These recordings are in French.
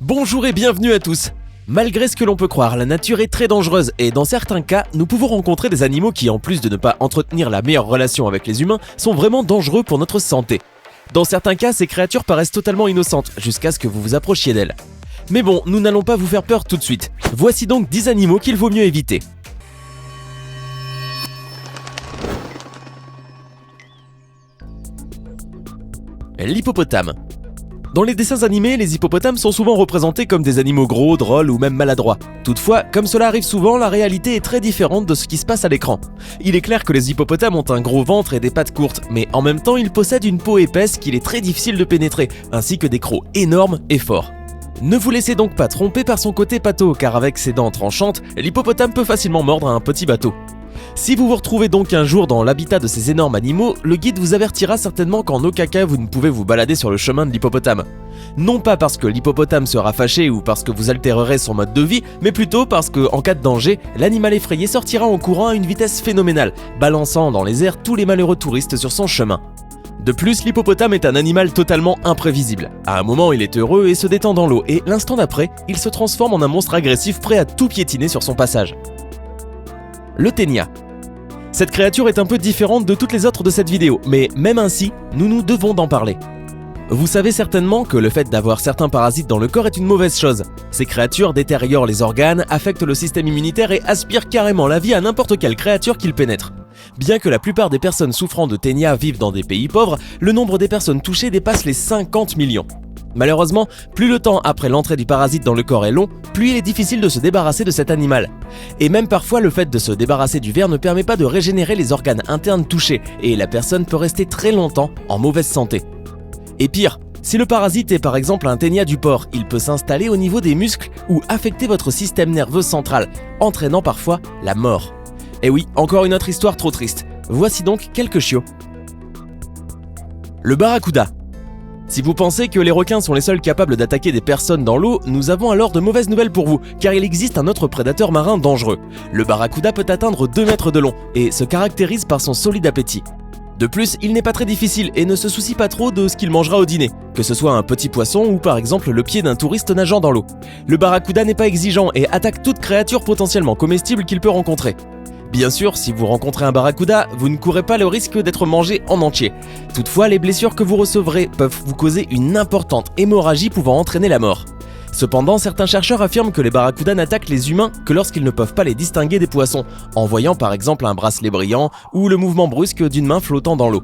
Bonjour et bienvenue à tous. Malgré ce que l'on peut croire, la nature est très dangereuse et dans certains cas, nous pouvons rencontrer des animaux qui, en plus de ne pas entretenir la meilleure relation avec les humains, sont vraiment dangereux pour notre santé. Dans certains cas, ces créatures paraissent totalement innocentes jusqu'à ce que vous vous approchiez d'elles. Mais bon, nous n'allons pas vous faire peur tout de suite. Voici donc 10 animaux qu'il vaut mieux éviter. L'hippopotame. Dans les dessins animés, les hippopotames sont souvent représentés comme des animaux gros, drôles ou même maladroits. Toutefois, comme cela arrive souvent, la réalité est très différente de ce qui se passe à l'écran. Il est clair que les hippopotames ont un gros ventre et des pattes courtes, mais en même temps, ils possèdent une peau épaisse qu'il est très difficile de pénétrer, ainsi que des crocs énormes et forts. Ne vous laissez donc pas tromper par son côté pâteau, car avec ses dents tranchantes, l'hippopotame peut facilement mordre un petit bateau. Si vous vous retrouvez donc un jour dans l'habitat de ces énormes animaux, le guide vous avertira certainement qu'en aucun cas vous ne pouvez vous balader sur le chemin de l'hippopotame. Non pas parce que l'hippopotame sera fâché ou parce que vous altérerez son mode de vie, mais plutôt parce que, en cas de danger, l'animal effrayé sortira en courant à une vitesse phénoménale, balançant dans les airs tous les malheureux touristes sur son chemin. De plus, l'hippopotame est un animal totalement imprévisible. À un moment, il est heureux et se détend dans l'eau, et l'instant d'après, il se transforme en un monstre agressif prêt à tout piétiner sur son passage. Le ténia. Cette créature est un peu différente de toutes les autres de cette vidéo, mais même ainsi, nous devons d'en parler. Vous savez certainement que le fait d'avoir certains parasites dans le corps est une mauvaise chose. Ces créatures détériorent les organes, affectent le système immunitaire et aspirent carrément la vie à n'importe quelle créature qu'ils pénètrent. Bien que la plupart des personnes souffrant de ténia vivent dans des pays pauvres, le nombre des personnes touchées dépasse les 50 millions. Malheureusement, plus le temps après l'entrée du parasite dans le corps est long, plus il est difficile de se débarrasser de cet animal. Et même parfois, le fait de se débarrasser du ver ne permet pas de régénérer les organes internes touchés, et la personne peut rester très longtemps en mauvaise santé. Et pire, si le parasite est par exemple un ténia du porc, il peut s'installer au niveau des muscles ou affecter votre système nerveux central, entraînant parfois la mort. Et oui, encore une autre histoire trop triste. Voici donc quelques chiots. Le barracuda. Si vous pensez que les requins sont les seuls capables d'attaquer des personnes dans l'eau, nous avons alors de mauvaises nouvelles pour vous, car il existe un autre prédateur marin dangereux. Le barracuda peut atteindre 2 mètres de long et se caractérise par son solide appétit. De plus, il n'est pas très difficile et ne se soucie pas trop de ce qu'il mangera au dîner, que ce soit un petit poisson ou par exemple le pied d'un touriste nageant dans l'eau. Le barracuda n'est pas exigeant et attaque toute créature potentiellement comestible qu'il peut rencontrer. Bien sûr, si vous rencontrez un barracuda, vous ne courez pas le risque d'être mangé en entier. Toutefois, les blessures que vous recevrez peuvent vous causer une importante hémorragie pouvant entraîner la mort. Cependant, certains chercheurs affirment que les barracudas n'attaquent les humains que lorsqu'ils ne peuvent pas les distinguer des poissons, en voyant par exemple un bracelet brillant ou le mouvement brusque d'une main flottant dans l'eau.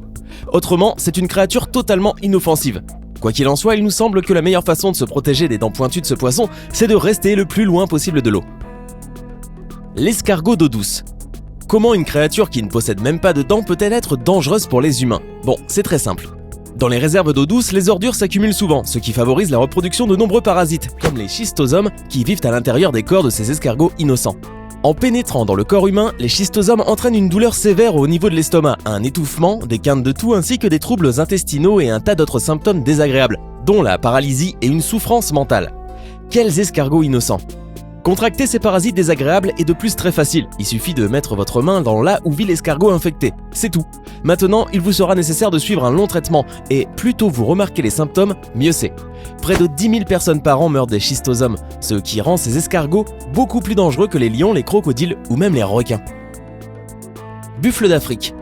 Autrement, c'est une créature totalement inoffensive. Quoi qu'il en soit, il nous semble que la meilleure façon de se protéger des dents pointues de ce poisson, c'est de rester le plus loin possible de l'eau. L'escargot d'eau douce. Comment une créature qui ne possède même pas de dents peut-elle être dangereuse pour les humains? Bon, c'est très simple. Dans les réserves d'eau douce, les ordures s'accumulent souvent, ce qui favorise la reproduction de nombreux parasites, comme les schistosomes, qui vivent à l'intérieur des corps de ces escargots innocents. En pénétrant dans le corps humain, les schistosomes entraînent une douleur sévère au niveau de l'estomac, un étouffement, des quintes de toux ainsi que des troubles intestinaux et un tas d'autres symptômes désagréables, dont la paralysie et une souffrance mentale. Quels escargots innocents! Contracter ces parasites désagréables est de plus très facile, il suffit de mettre votre main dans là où vit l'escargot infecté, c'est tout. Maintenant, il vous sera nécessaire de suivre un long traitement, et plus tôt vous remarquez les symptômes, mieux c'est. Près de 10 000 personnes par an meurent des schistosomes, ce qui rend ces escargots beaucoup plus dangereux que les lions, les crocodiles ou même les requins. Buffle d'Afrique.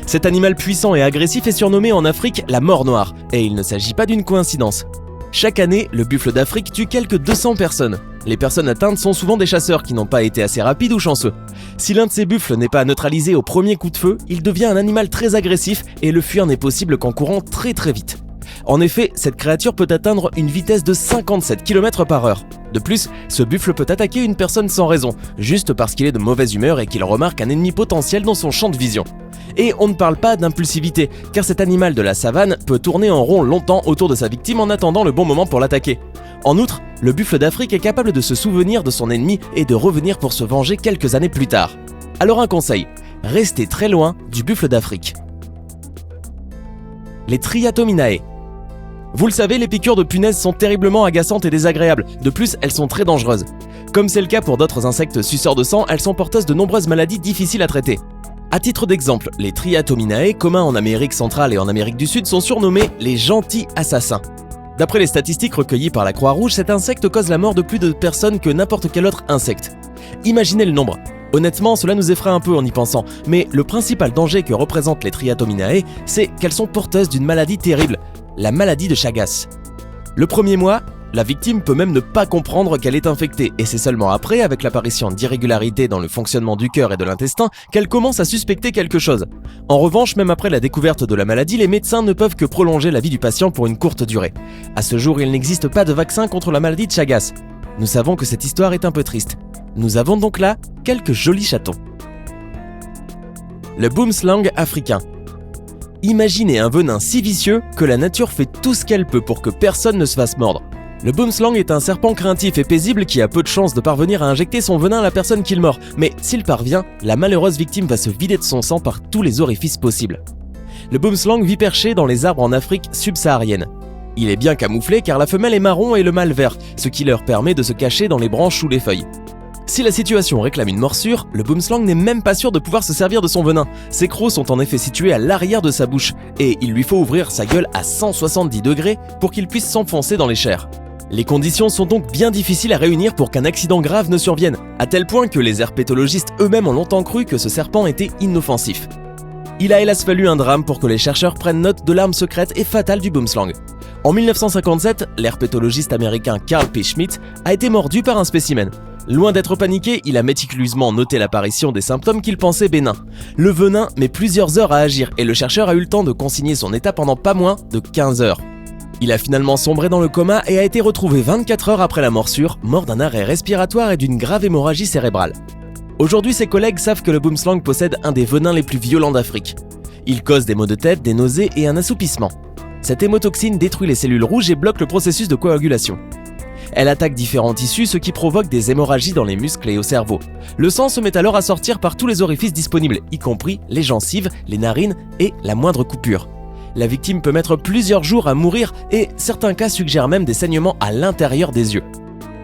Cet animal puissant et agressif est surnommé en Afrique la mort noire, et il ne s'agit pas d'une coïncidence. Chaque année, le buffle d'Afrique tue quelques 200 personnes. Les personnes atteintes sont souvent des chasseurs qui n'ont pas été assez rapides ou chanceux. Si l'un de ces buffles n'est pas neutralisé au premier coup de feu, il devient un animal très agressif et le fuir n'est possible qu'en courant très vite. En effet, cette créature peut atteindre une vitesse de 57 km/h. De plus, ce buffle peut attaquer une personne sans raison, juste parce qu'il est de mauvaise humeur et qu'il remarque un ennemi potentiel dans son champ de vision. Et on ne parle pas d'impulsivité, car cet animal de la savane peut tourner en rond longtemps autour de sa victime en attendant le bon moment pour l'attaquer. En outre, le buffle d'Afrique est capable de se souvenir de son ennemi et de revenir pour se venger quelques années plus tard. Alors un conseil, restez très loin du buffle d'Afrique. Les Triatominae. Vous le savez, les piqûres de punaises sont terriblement agaçantes et désagréables, de plus elles sont très dangereuses. Comme c'est le cas pour d'autres insectes suceurs de sang, elles sont porteuses de nombreuses maladies difficiles à traiter. À titre d'exemple, les Triatominae, communs en Amérique centrale et en Amérique du Sud, sont surnommés les gentils assassins. D'après les statistiques recueillies par la Croix-Rouge, cet insecte cause la mort de plus de personnes que n'importe quel autre insecte. Imaginez le nombre. Honnêtement, cela nous effraie un peu en y pensant, mais le principal danger que représentent les Triatominae, c'est qu'elles sont porteuses d'une maladie terrible, la maladie de Chagas. Le premier mois, la victime peut même ne pas comprendre qu'elle est infectée, et c'est seulement après, avec l'apparition d'irrégularités dans le fonctionnement du cœur et de l'intestin, qu'elle commence à suspecter quelque chose. En revanche, même après la découverte de la maladie, les médecins ne peuvent que prolonger la vie du patient pour une courte durée. À ce jour, il n'existe pas de vaccin contre la maladie de Chagas. Nous savons que cette histoire est un peu triste. Nous avons donc là quelques jolis chatons. Le boomslang africain. Imaginez un venin si vicieux que la nature fait tout ce qu'elle peut pour que personne ne se fasse mordre. Le boomslang est un serpent craintif et paisible qui a peu de chances de parvenir à injecter son venin à la personne qu'il mord, mais s'il parvient, la malheureuse victime va se vider de son sang par tous les orifices possibles. Le boomslang vit perché dans les arbres en Afrique subsaharienne. Il est bien camouflé car la femelle est marron et le mâle vert, ce qui leur permet de se cacher dans les branches ou les feuilles. Si la situation réclame une morsure, le boomslang n'est même pas sûr de pouvoir se servir de son venin. Ses crocs sont en effet situés à l'arrière de sa bouche et il lui faut ouvrir sa gueule à 170 degrés pour qu'il puisse s'enfoncer dans les chairs. Les conditions sont donc bien difficiles à réunir pour qu'un accident grave ne survienne, à tel point que les herpétologistes eux-mêmes ont longtemps cru que ce serpent était inoffensif. Il a hélas fallu un drame pour que les chercheurs prennent note de l'arme secrète et fatale du boomslang. En 1957, l'herpétologiste américain Carl P. Schmitt a été mordu par un spécimen. Loin d'être paniqué, il a méticuleusement noté l'apparition des symptômes qu'il pensait bénins. Le venin met plusieurs heures à agir et le chercheur a eu le temps de consigner son état pendant pas moins de 15 heures. Il a finalement sombré dans le coma et a été retrouvé 24 heures après la morsure, mort d'un arrêt respiratoire et d'une grave hémorragie cérébrale. Aujourd'hui, ses collègues savent que le boomslang possède un des venins les plus violents d'Afrique. Il cause des maux de tête, des nausées et un assoupissement. Cette hémotoxine détruit les cellules rouges et bloque le processus de coagulation. Elle attaque différents tissus, ce qui provoque des hémorragies dans les muscles et au cerveau. Le sang se met alors à sortir par tous les orifices disponibles, y compris les gencives, les narines et la moindre coupure. La victime peut mettre plusieurs jours à mourir et certains cas suggèrent même des saignements à l'intérieur des yeux.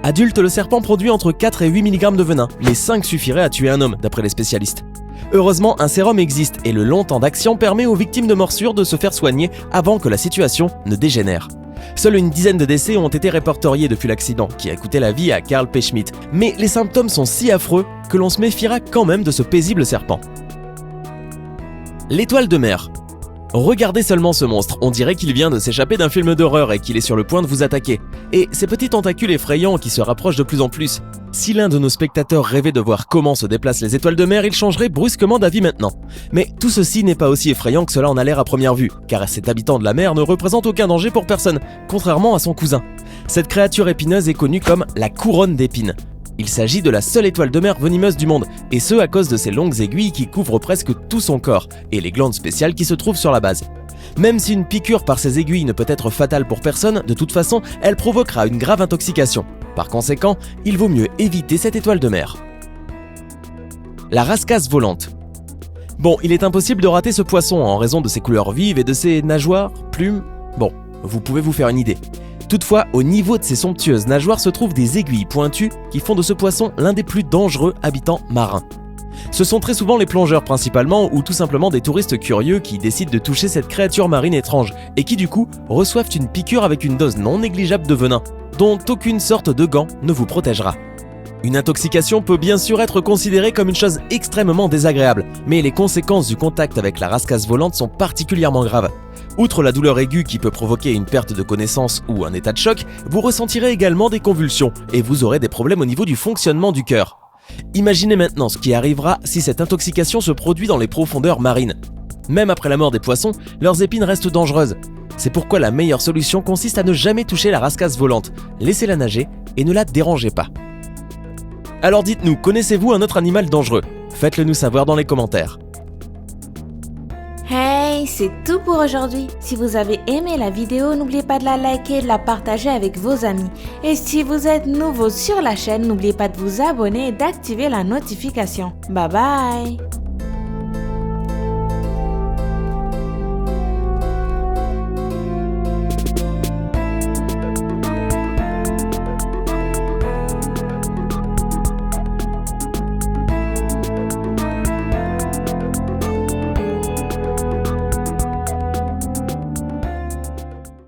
Adulte, le serpent produit entre 4 et 8 mg de venin, les 5 suffiraient à tuer un homme, d'après les spécialistes. Heureusement, un sérum existe et le long temps d'action permet aux victimes de morsures de se faire soigner avant que la situation ne dégénère. Seule une dizaine de décès ont été répertoriés depuis l'accident, qui a coûté la vie à Carl P. Schmitt, mais les symptômes sont si affreux que l'on se méfiera quand même de ce paisible serpent. L'étoile de mer. Regardez seulement ce monstre, on dirait qu'il vient de s'échapper d'un film d'horreur et qu'il est sur le point de vous attaquer. Et ces petits tentacules effrayants qui se rapprochent de plus en plus. Si l'un de nos spectateurs rêvait de voir comment se déplacent les étoiles de mer, il changerait brusquement d'avis maintenant. Mais tout ceci n'est pas aussi effrayant que cela en a l'air à première vue, car cet habitant de la mer ne représente aucun danger pour personne, contrairement à son cousin. Cette créature épineuse est connue comme la couronne d'épines. Il s'agit de la seule étoile de mer venimeuse du monde, et ce à cause de ses longues aiguilles qui couvrent presque tout son corps, et les glandes spéciales qui se trouvent sur la base. Même si une piqûre par ces aiguilles ne peut être fatale pour personne, de toute façon, elle provoquera une grave intoxication. Par conséquent, il vaut mieux éviter cette étoile de mer. La rascasse volante. Bon, il est impossible de rater ce poisson en raison de ses couleurs vives et de ses nageoires, plumes. Bon, vous pouvez vous faire une idée. Toutefois, au niveau de ces somptueuses nageoires se trouvent des aiguilles pointues qui font de ce poisson l'un des plus dangereux habitants marins. Ce sont très souvent les plongeurs principalement ou tout simplement des touristes curieux qui décident de toucher cette créature marine étrange et qui du coup reçoivent une piqûre avec une dose non négligeable de venin, dont aucune sorte de gant ne vous protégera. Une intoxication peut bien sûr être considérée comme une chose extrêmement désagréable, mais les conséquences du contact avec la rascasse volante sont particulièrement graves. Outre la douleur aiguë qui peut provoquer une perte de connaissance ou un état de choc, vous ressentirez également des convulsions et vous aurez des problèmes au niveau du fonctionnement du cœur. Imaginez maintenant ce qui arrivera si cette intoxication se produit dans les profondeurs marines. Même après la mort des poissons, leurs épines restent dangereuses. C'est pourquoi la meilleure solution consiste à ne jamais toucher la rascasse volante, laissez-la nager et ne la dérangez pas. Alors dites-nous, connaissez-vous un autre animal dangereux? Faites-le nous savoir dans les commentaires. Hey, c'est tout pour aujourd'hui. Si vous avez aimé la vidéo, n'oubliez pas de la liker et de la partager avec vos amis. Et si vous êtes nouveau sur la chaîne, n'oubliez pas de vous abonner et d'activer la notification. Bye bye!